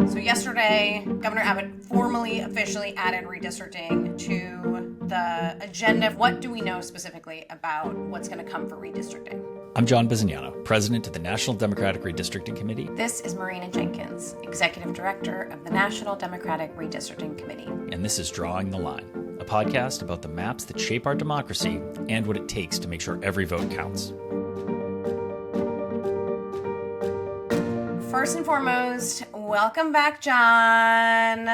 So yesterday, Governor Abbott formally, officially added redistricting to the agenda. What do we know specifically about what's going to come for redistricting? I'm John Bisognano, president of the National Democratic Redistricting Committee. This is Marina Jenkins, executive director of the National Democratic Redistricting Committee. And this is Drawing the Line, a podcast about the maps that shape our democracy and what it takes to make sure every vote counts. First and foremost, welcome back, John.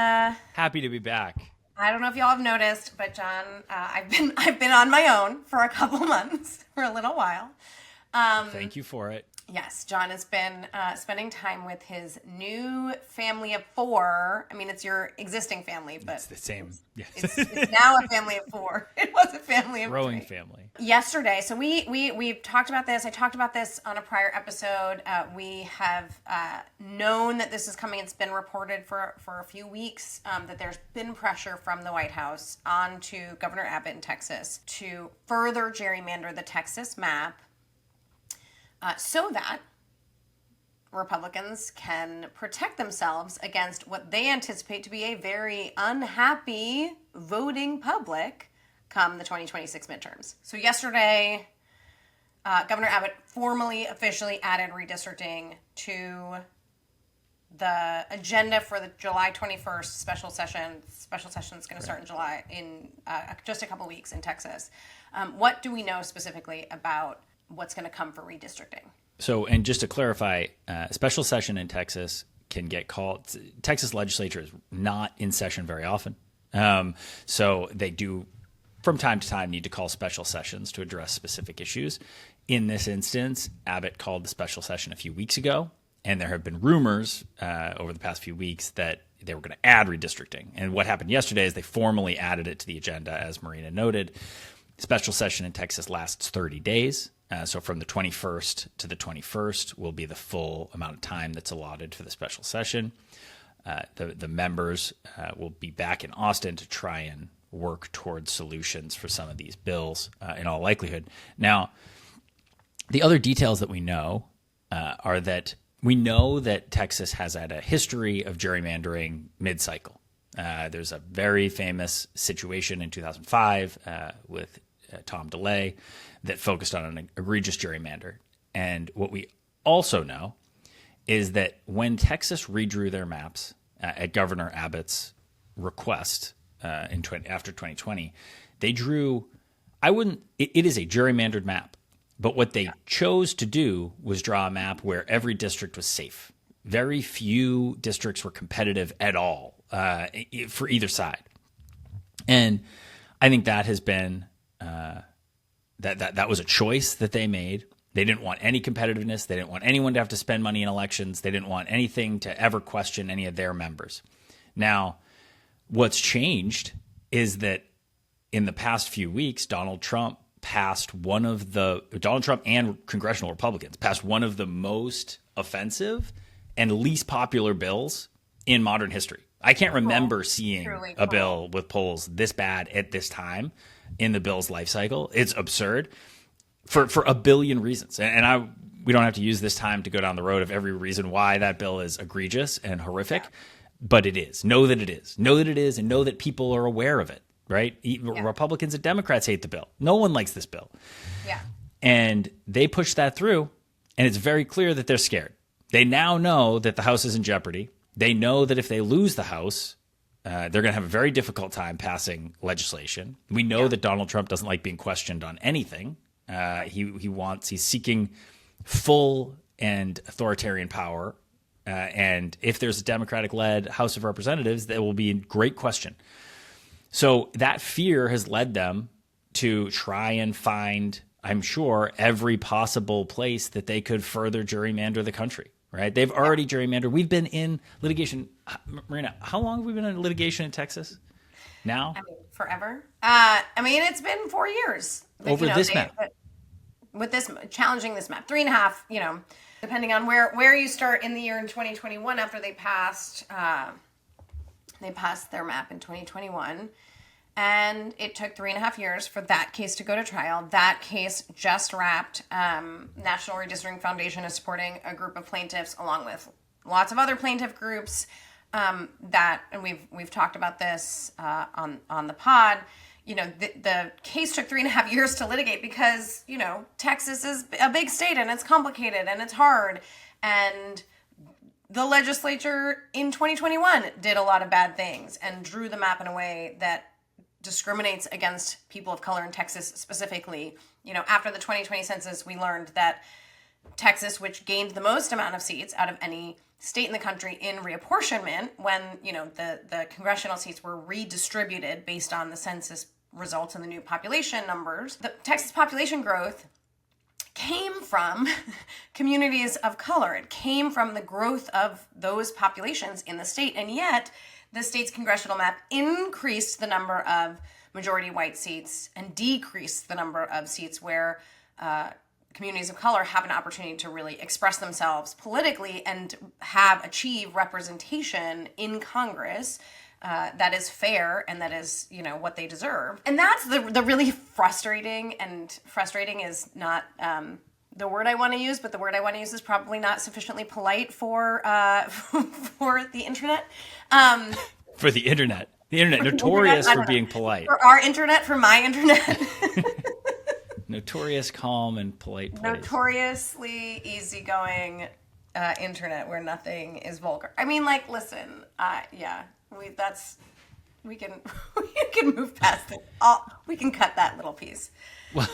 Happy to be back. I don't know if y'all have noticed, but John, I've been on my own for a couple months, for a little while. Thank you for it. Yes, John has been spending time with his new family of four. I mean, it's your existing family, but it's the same. Yes. It's now a family of four. It was a family of growing three. Family. Yesterday, so we've talked about this. I talked about this on a prior episode. We have known that this is coming. It's been reported for a few weeks that there's been pressure from the White House onto Governor Abbott in Texas to further gerrymander the Texas map. So that Republicans can protect themselves against what they anticipate to be a very unhappy voting public come the 2026 midterms. So yesterday, Governor Abbott formally, officially added redistricting to the agenda for the July 21st special session. Special session is going to start in July, in just a couple weeks in Texas. What do we know specifically about what's going to come for redistricting? So, and just to clarify, special session in Texas can get called. Texas legislature is not in session very often. So they do, from time to time, need to call special sessions to address specific issues. In this instance, Abbott called the special session a few weeks ago, and there have been rumors over the past few weeks that they were going to add redistricting. And what happened yesterday is they formally added it to the agenda, as Marina noted. Special session in Texas lasts 30 days. So from the 21st to the 21st will be the full amount of time that's allotted for the special session. The members will be back in Austin to try and work towards solutions for some of these bills in all likelihood. Now, the other details that we know are that we know that Texas has had a history of gerrymandering mid-cycle. There's a very famous situation in 2005 with Tom DeLay that focused on an egregious gerrymander. And what we also know is that when Texas redrew their maps at Governor Abbott's request after 2020, they drew, it is a gerrymandered map, but what they chose to do was draw a map where every district was safe. Very few districts were competitive at all for either side. And I think that has been that was a choice that they made. They didn't want any competitiveness. They didn't want anyone to have to spend money in elections. They didn't want anything to ever question any of their members. Now, what's changed is that in the past few weeks, Donald Trump and congressional Republicans passed one of the most offensive and least popular bills in modern history. I can't remember seeing a bill with polls this bad at this time in the bill's life cycle. It's absurd for a billion reasons. And we don't have to use this time to go down the road of every reason why that bill is egregious and horrific, but it is. Know that it is. Know that it is, and know that people are aware of it, right? Republicans and Democrats hate the bill. No one likes this bill. Yeah. And they pushed that through, and it's very clear that they're scared. They now know that the House is in jeopardy. They know that if they lose the House, they're going to have a very difficult time passing legislation. We know that Donald Trump doesn't like being questioned on anything. He's seeking full and authoritarian power. And if there's a Democratic-led House of Representatives, that will be in great question. So that fear has led them to try and find, I'm sure, every possible place that they could further gerrymander the country. Right? They've already gerrymandered. We've been in litigation. Marina, how long have we been in litigation in Texas now? I mean, forever. It's been 4 years. Over this map. With this, challenging this map. 3.5, depending on where you start in the year in 2021 after they passed their map in 2021. And it took 3.5 years for that case to go to trial. That case just wrapped. National Redistricting Foundation is supporting a group of plaintiffs along with lots of other plaintiff groups that, and we've talked about this on the pod. The case took 3.5 years to litigate because Texas is a big state and it's complicated and it's hard, and the legislature in 2021 did a lot of bad things and drew the map in a way that discriminates against people of color in Texas specifically. After the 2020 census, we learned that Texas, which gained the most amount of seats out of any state in the country in reapportionment, when the congressional seats were redistributed based on the census results and the new population numbers, the Texas population growth came from communities of color. It came from the growth of those populations in the state, and yet the state's congressional map increased the number of majority white seats and decreased the number of seats where communities of color have an opportunity to really express themselves politically and achieve representation in Congress that is fair and that is, what they deserve. And that's the really frustrating, and frustrating is not the word I want to use, but the word I want to use is probably not sufficiently polite for for the internet. For the internet. The internet, notorious for being polite. For our internet, for my internet. Notorious, calm, and polite place. Notoriously easygoing internet where nothing is vulgar. I mean, listen, we can move past it. We can cut that little piece. Well,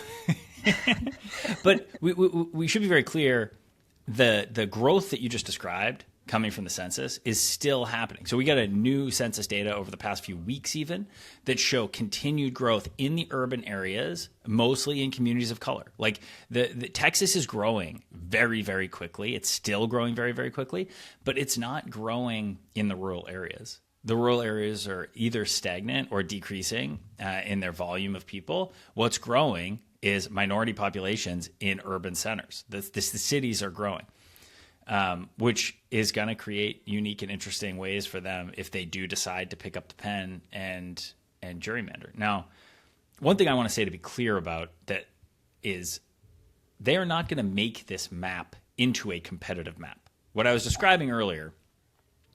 but we should be very clear. The growth that you just described coming from the census is still happening. So we got a new census data over the past few weeks even that show continued growth in the urban areas, mostly in communities of color. The Texas is growing very, very quickly. It's still growing very, very quickly, but it's not growing in the rural areas. The rural areas are either stagnant or decreasing in their volume of people. What's growing is minority populations in urban centers. The cities are growing. Which is going to create unique and interesting ways for them if they do decide to pick up the pen and gerrymander. Now, one thing I want to say to be clear about that is they are not going to make this map into a competitive map. What I was describing earlier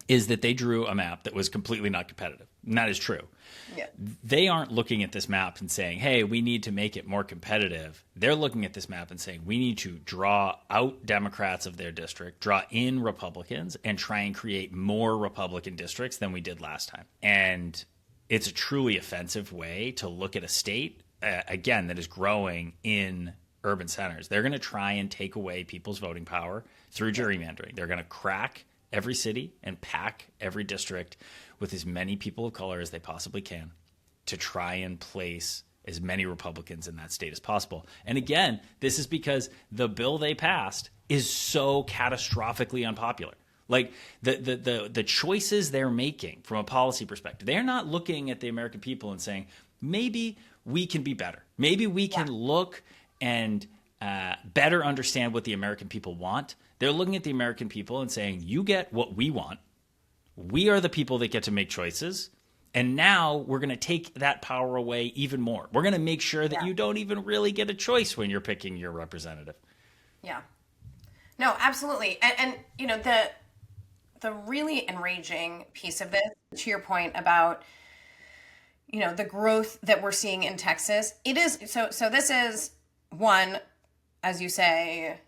is that they drew a map that was completely not competitive. And that is true. Yeah. They aren't looking at this map and saying, hey, we need to make it more competitive. They're looking at this map and saying, we need to draw out Democrats of their district, draw in Republicans, and try and create more Republican districts than we did last time. And it's a truly offensive way to look at a state, again, that is growing in urban centers. They're going to try and take away people's voting power through gerrymandering. They're going to crack every city and pack every district with as many people of color as they possibly can to try and place as many Republicans in that state as possible. And again, this is because the bill they passed is so catastrophically unpopular. The choices they're making from a policy perspective, they're not looking at the American people and saying, maybe we can be better. Maybe we can look and better understand what the American people want. They're looking at the American people and saying, you get what we want. We are the people that get to make choices. And now we're going to take that power away even more. We're going to make sure that you don't even really get a choice when you're picking your representative. Yeah. No, absolutely. And the really enraging piece of this, to your point about, the growth that we're seeing in Texas, it is, so this is one, as you say,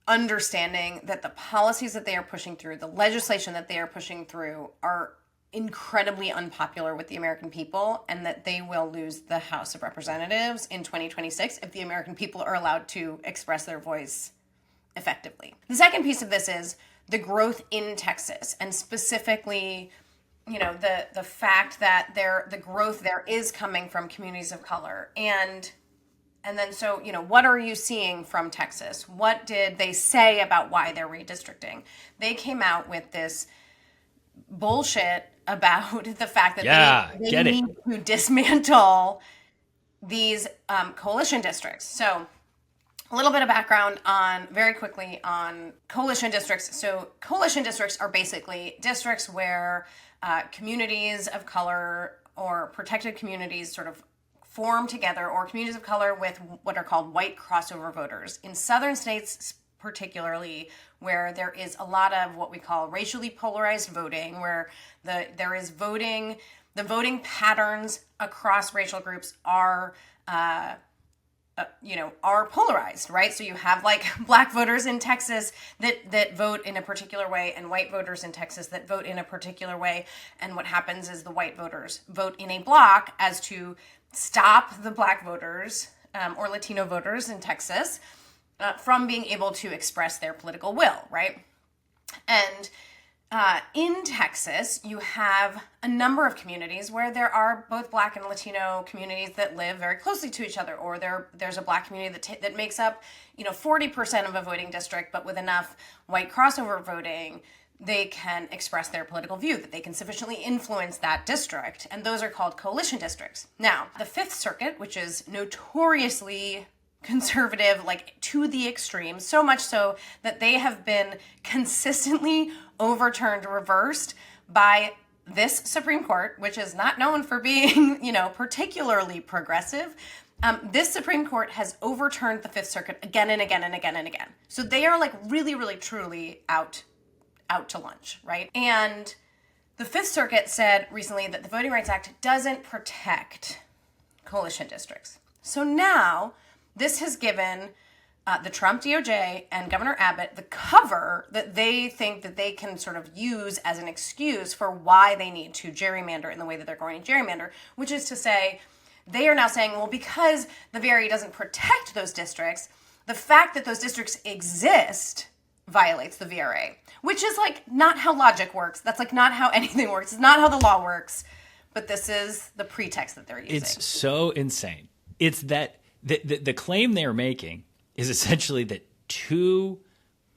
understanding that the policies that they are pushing through, the legislation that they are pushing through are incredibly unpopular with the American people, and that they will lose the House of Representatives in 2026 if the American people are allowed to express their voice effectively. The second piece of this is the growth in Texas, and specifically, the fact that the growth there is coming from communities of color. And then, so, what are you seeing from Texas? What did they say about why they're redistricting? They came out with this bullshit about the fact that they need to dismantle these coalition districts. So a little bit of background very quickly on coalition districts. So coalition districts are basically districts where communities of color or protected communities sort of form together, or communities of color with what are called white crossover voters. In southern states particularly, where there is a lot of what we call racially polarized voting, where there is voting, the voting patterns across racial groups are polarized, right? So you have like black voters in Texas that vote in a particular way, and white voters in Texas that vote in a particular way. And what happens is the white voters vote in a block as to stop the black voters or Latino voters in Texas from being able to express their political will, right? And in Texas, you have a number of communities where there are both Black and Latino communities that live very closely to each other, or there's a Black community that makes up, 40% of a voting district, but with enough white crossover voting, they can express their political view, that they can sufficiently influence that district, and those are called coalition districts. Now, the Fifth Circuit, which is notoriously conservative, like to the extreme, so much so that they have been consistently overturned, reversed by this Supreme Court, which is not known for being, particularly progressive. This Supreme Court has overturned the Fifth Circuit again and again and again and again. So they are like really, really, truly out to lunch, right? And the Fifth Circuit said recently that the Voting Rights Act doesn't protect coalition districts. So now this has given the Trump DOJ and Governor Abbott the cover that they think that they can sort of use as an excuse for why they need to gerrymander in the way that they're going to gerrymander, which is to say, they are now saying, well, because the VRA doesn't protect those districts, the fact that those districts exist violates the VRA, which is like not how logic works. That's like not how anything works. It's not how the law works, but this is the pretext that they're using. It's so insane. It's that the claim they're making is essentially that two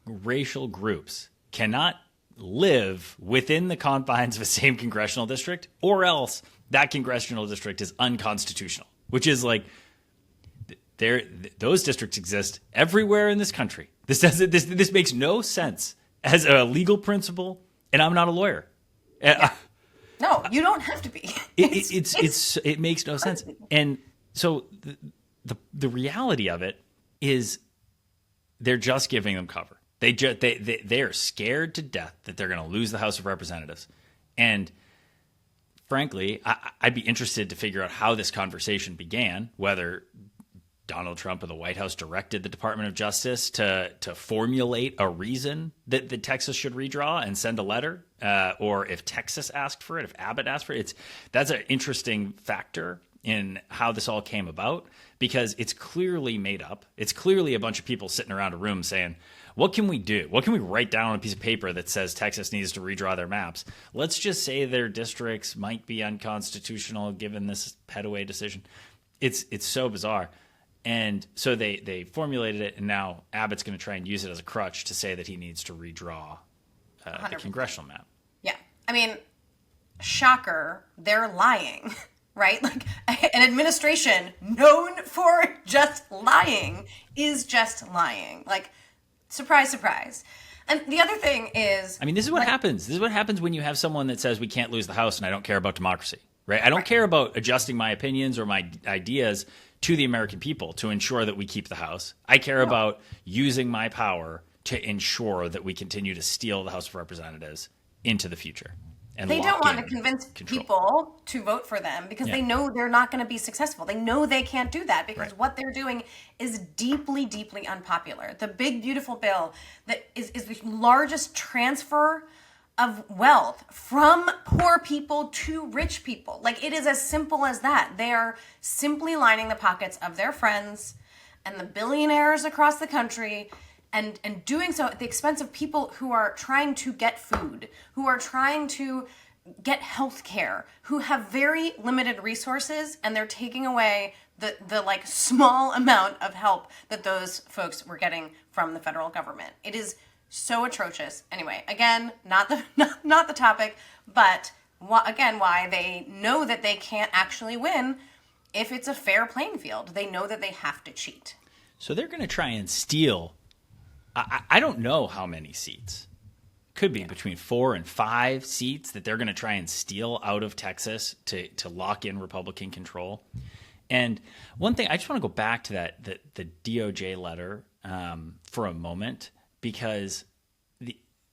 racial groups cannot live within the confines of the same congressional district, or else that congressional district is unconstitutional, which is like those districts exist everywhere in this country. This makes no sense as a legal principle, and I'm not a lawyer. Yeah. No, you don't have to be. It makes no sense. And so the reality of it is they're just giving them cover. They are scared to death that they're going to lose the House of Representatives. And frankly, I'd be interested to figure out how this conversation began, whether Donald Trump or the White House directed the Department of Justice to formulate a reason that Texas should redraw and send a letter, or if Texas asked for it, if Abbott asked for it. That's an interesting factor in how this all came about, because it's clearly made up. It's clearly a bunch of people sitting around a room saying, what can we do? What can we write down on a piece of paper that says Texas needs to redraw their maps? Let's just say their districts might be unconstitutional given this Petaway decision. It's so bizarre. And so they formulated it, and now Abbott's going to try and use it as a crutch to say that he needs to redraw the congressional map. Yeah. I mean, shocker, they're lying, right? Like, an administration known for just lying is just lying. Like, surprise, surprise. And the other thing is... I mean, this is what happens. This is what happens when you have someone that says we can't lose the House and I don't care about democracy, right? I don't care about adjusting my opinions or my ideas to the American people to ensure that we keep the House. I care about using my power to ensure that we continue to steal the House of Representatives into the future. And they don't want to convince people to vote for them because they know they're not going to be successful. They know they can't do that because what they're doing is deeply, deeply unpopular. The big, beautiful bill that is the largest transfer of wealth from poor people to rich people. Like, it is as simple as that. They are simply lining the pockets of their friends and the billionaires across the country, and doing so at the expense of people who are trying to get food, who are trying to get health care, who have very limited resources, and they're taking away the like small amount of help that those folks were getting from the federal government. It is so atrocious. Anyway, again, not the topic, but why they know that they can't actually win if it's a fair playing field. They know that they have to cheat. So they're going to try and steal. I don't know how many seats. Could be between 4 and 5 seats that they're going to try and steal out of Texas to lock in Republican control. And one thing, I just want to go back to the DOJ letter for a moment, because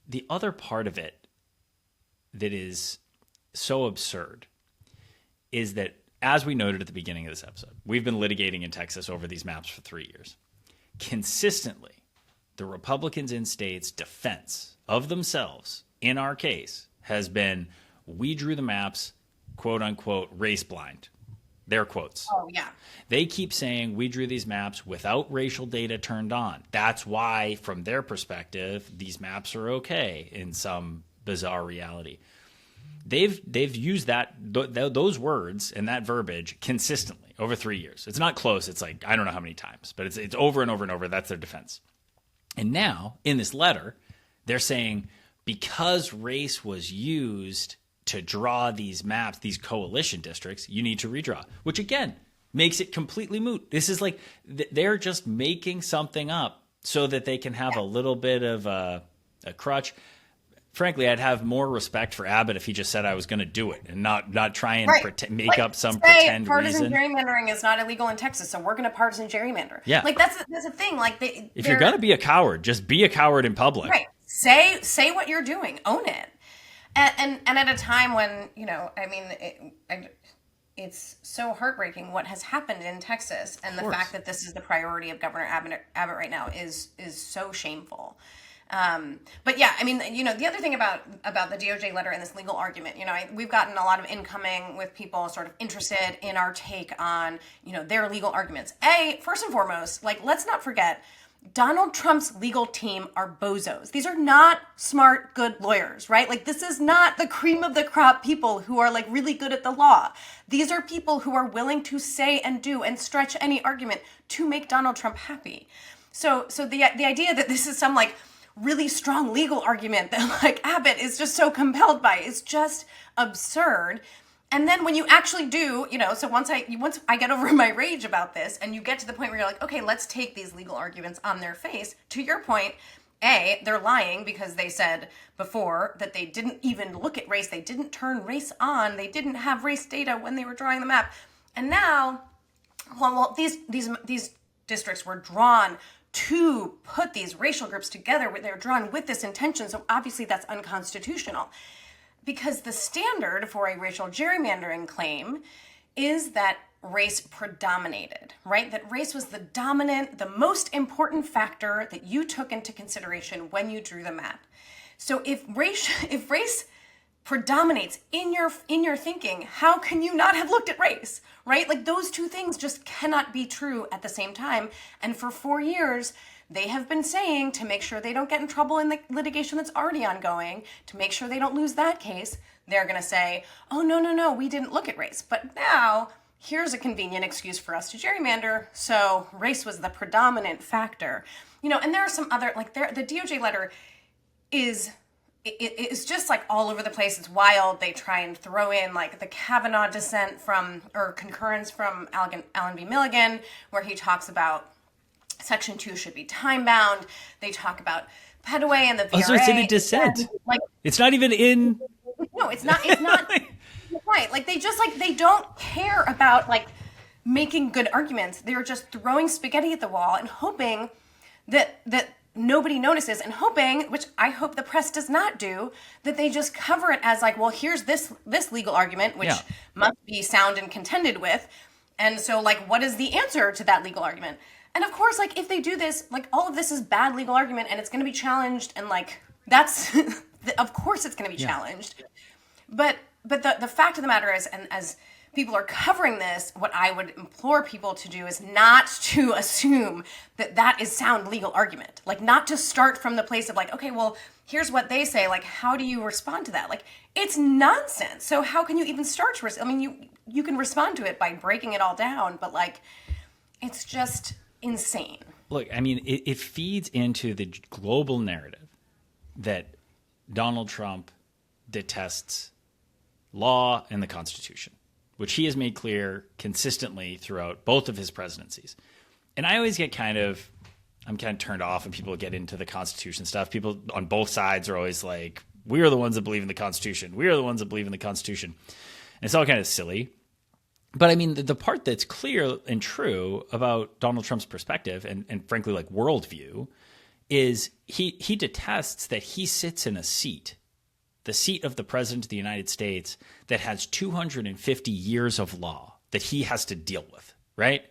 the other part of it that is so absurd is that, as we noted at the beginning of this episode, we've been litigating in Texas over these maps for 3 years. Consistently, the Republicans in states' defense of themselves in our case has been, we drew the maps, quote unquote, race blind. Their quotes. Oh, yeah. They keep saying we drew these maps without racial data turned on. That's why, from their perspective, these maps are okay in some bizarre reality. They've used those words and that verbiage consistently over 3 years. It's not close. It's like, I don't know how many times, but it's over and over and over. That's their defense. And now, in this letter, they're saying because race was used to draw these maps, these coalition districts, you need to redraw, which again makes it completely moot. This is like they're just making something up so that they can have a little bit of a crutch. Frankly, I'd have more respect for Abbott if he just said I was going to do it and not try and make up some pretend partisan reason. Gerrymandering is not illegal in Texas, so we're going to partisan gerrymander. Yeah, like that's the thing. Like, if you're going to be a coward, just be a coward in public. Right. Say what you're doing. Own it. And at a time when, it's so heartbreaking what has happened in Texas, and the fact that this is the priority of Governor Abbott right now is so shameful. But yeah, the other thing about the DOJ letter and this legal argument, we've gotten a lot of incoming with people sort of interested in our take on, their legal arguments. First and foremost, let's not forget, Donald Trump's legal team are bozos. These are not smart, good lawyers, right? This is not the cream of the crop people who are really good at the law. These are people who are willing to say and do and stretch any argument to make Donald Trump happy. So the idea that this is some really strong legal argument that Abbott is just so compelled by is just absurd. And then when you actually do, so once I get over my rage about this and you get to the point where you're like, okay, let's take these legal arguments on their face. To your point, they're lying because they said before that they didn't even look at race. They didn't turn race on. They didn't have race data when they were drawing the map. And now, these districts were drawn to put these racial groups together. They're drawn with this intention. So obviously that's unconstitutional. Because the standard for a racial gerrymandering claim is that race predominated, right? That race was the most important factor that you took into consideration when you drew the map. So if race predominates in your thinking, how can you not have looked at race, right? Those two things just cannot be true at the same time. And for 4 years, they have been saying, to make sure they don't get in trouble in the litigation that's already ongoing, to make sure they don't lose that case, they're going to say, oh, no, we didn't look at race. But now, here's a convenient excuse for us to gerrymander, so race was the predominant factor. And there are some other, the DOJ letter is just all over the place. It's wild. They try and throw in the Kavanaugh dissent or concurrence from Alan B. Milligan, where he talks about Section 2 should be time-bound. They talk about Petaway and the VRA. So it's in a dissent. It's not even in... No, it's not. It's not. Right. They don't care about, making good arguments. They're just throwing spaghetti at the wall and hoping that nobody notices, and hoping, which I hope the press does not do, that they just cover it as here's this legal argument, which must be sound and contended with. And so, what is the answer to that legal argument? And of course, if they do this, all of this is bad legal argument and it's going to be challenged, and that's, of course it's going to be challenged. But the fact of the matter is, and as people are covering this, what I would implore people to do is not to assume that is sound legal argument. Not to start from the place of okay, well, here's what they say. How do you respond to that? It's nonsense. So how can you even start to you can respond to it by breaking it all down, but it's just insane. Look, it feeds into the global narrative that Donald Trump detests law and the Constitution, which he has made clear consistently throughout both of his presidencies. And I always get I'm kind of turned off when people get into the Constitution stuff. People on both sides are always like, we are the ones that believe in the Constitution. We are the ones that believe in the Constitution. And it's all kind of silly. But I mean, the part that's clear and true about Donald Trump's perspective and frankly, like worldview, is he detests that he sits in a seat, the seat of the president of the United States, that has 250 years of law that he has to deal with, right?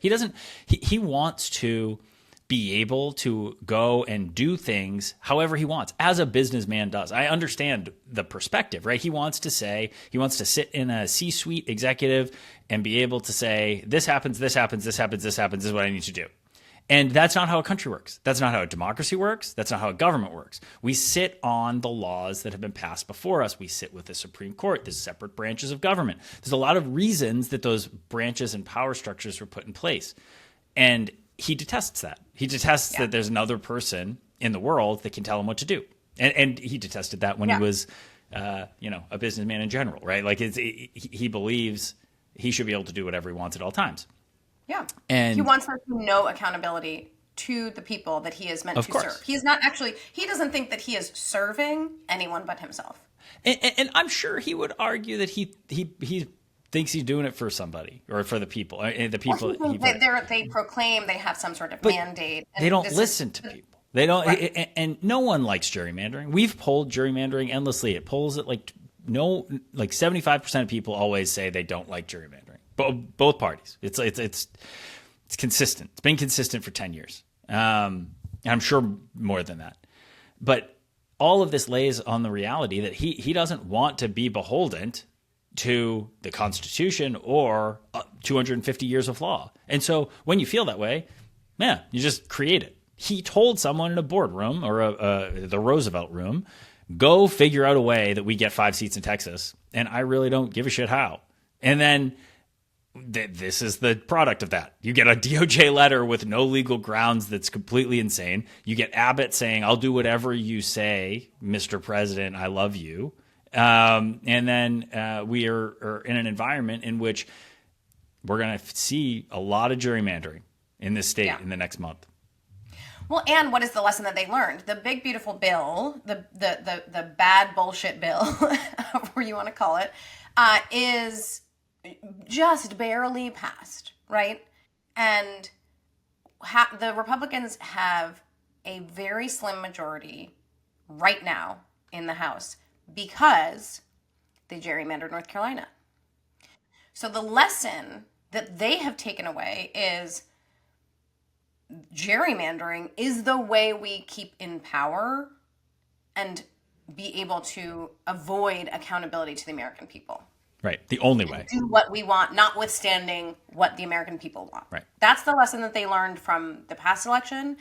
He wants to be able to go and do things however he wants, as a businessman does. I understand the perspective, right? He wants to sit in a C-suite executive and be able to say, this happens, this happens, this happens, this happens, this is what I need to do. And that's not how a country works. That's not how a democracy works. That's not how a government works. We sit on the laws that have been passed before us. We sit with the Supreme Court. There's separate branches of government. There's a lot of reasons that those branches and power structures were put in place. And he detests that. He detests that there's another person in the world that can tell him what to do. And he detested that when he was, a businessman in general, right? Like he believes he should be able to do whatever he wants at all times. Yeah. And he wants there to be no accountability to the people that he is meant to serve. He doesn't think that he is serving anyone but himself. And I'm sure he would argue that he thinks he's doing it for somebody or for the people. The people they proclaim they have some sort of mandate. They don't listen to people. They don't, right. And no one likes gerrymandering. We've polled gerrymandering endlessly. It polls at like 75% of people always say they don't like gerrymandering. Both parties. It's consistent. It's been consistent for 10 years. I'm sure more than that. But all of this lays on the reality that he doesn't want to be beholden to the Constitution or 250 years of law. And so when you feel that way, you just create it. He told someone in a boardroom or the Roosevelt room, go figure out a way that we get 5 seats in Texas, and I really don't give a shit how. And then this is the product of that. You get a DOJ letter with no legal grounds that's completely insane. You get Abbott saying, I'll do whatever you say, Mr. President, I love you. And then we are in an environment in which we're going to see a lot of gerrymandering in this state in the next month. Well, and what is the lesson that they learned? The big, beautiful bill, the bad bullshit bill, however you want to call it, is just barely passed, right? And the Republicans have a very slim majority right now in the House because they gerrymandered North Carolina. So the lesson that they have taken away is gerrymandering is the way we keep in power and be able to avoid accountability to the American people. Right. The only way. Do what we want, notwithstanding what the American people want. Right. That's the lesson that they learned from the past election.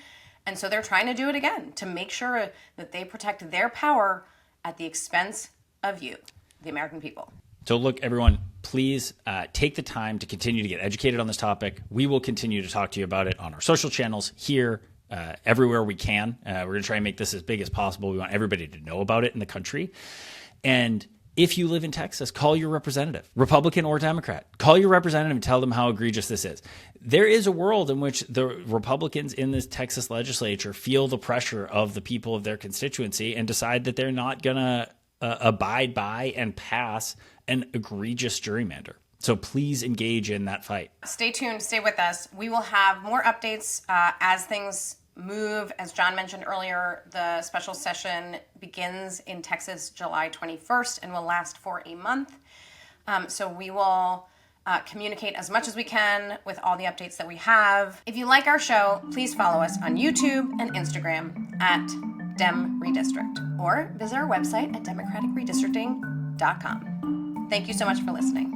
And so they're trying to do it again to make sure that they protect their power at the expense of you, the American people. So look, everyone, please take the time to continue to get educated on this topic. We will continue to talk to you about it on our social channels here, everywhere we can. We're going to try and make this as big as possible. We want everybody to know about it in the country. And if you live in Texas, call your representative, Republican or Democrat. Call your representative and tell them how egregious this is. There is a world in which the Republicans in this Texas legislature feel the pressure of the people of their constituency and decide that they're not going to abide by and pass an egregious gerrymander. So please engage in that fight. Stay tuned. Stay with us. We will have more updates as things move. As John mentioned earlier, the special session begins in Texas July 21st and will last for a month. So we will communicate as much as we can with all the updates that we have. If you like our show, please follow us on YouTube and Instagram at Dem Redistrict, or visit our website at democraticredistricting.com. Thank you so much for listening.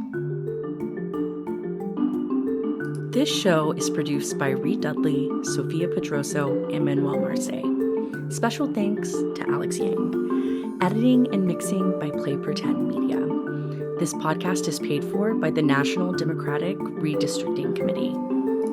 This show is produced by Reed Dudley, Sophia Pedroso, and Manuel Marce. Special thanks to Alex Yang. Editing and mixing by Play Pretend Media. This podcast is paid for by the National Democratic Redistricting Committee.